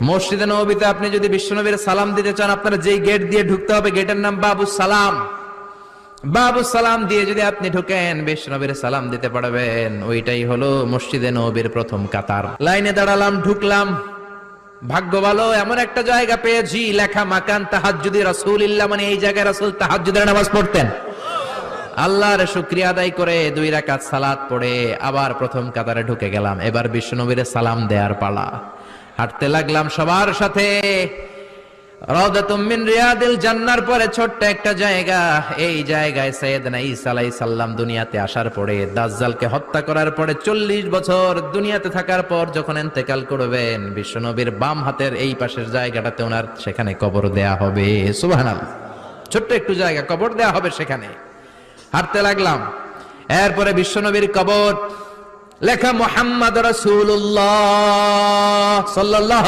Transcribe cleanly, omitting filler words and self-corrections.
মসজিদে নববীতে আপনি যদি বিশ্বনবীর সালাম দিতে চান, আপনারা যেই গেট দিয়ে ঢুকতে হবে, গেটের নাম বাবুস সালাম। বাবুস সালাম দিয়ে যদি আপনি ঢুকেন, বিশ্বনবীর সালাম দিতে পারবেন। ওইটাই হলো মসজিদে নববীর প্রথম কাতার। লাইনে দাঁড়ালাম, ঢুকলাম। ভাগ্য ভালো, এমন একটা জায়গা পেয়েছি লেখা মাকান তাহাজ্জুদি রাসূলিল্লাহ, মানে এই জায়গায় রাসূল তাহাজ্জুদের নামাজ পড়তেন। আল্লাহর শুকরিয়া আদায় করে 2 রাকাত সালাত পড়ে আবার প্রথম কাতারে ঢুকে গেলাম। এবার বিশ্বনবীর সালাম দেওয়ার পালা। হাঁটতে লাগলাম সবার সাথে। রাউদাতুম মিন রিয়াদিল জান্নার পরে ছোট্ট একটা জায়গা, এই জায়গায় সাইয়েদনা ঈসা আলাইহিস সালাম দুনিয়াতে আসার পরে, দাজ্জালকে হত্যা করার পরে 40 বছর দুনিয়াতে থাকার পর যখন ইন্তেকাল করবেন, বিশ্বনবীর বাম হাতের এই পাশের জায়গাটাতে ওনার সেখানে কবর দেয়া হবে। সুবহানাল্লাহ। ছোট্ট একটু জায়গা, কবর দেয়া হবে সেখানে। হাঁটতে লাগলাম। এরপরে বিশ্বনবীর কবর, লেখা মুহাম্মদ রাসূলুল্লাহ সাল্লাল্লাহু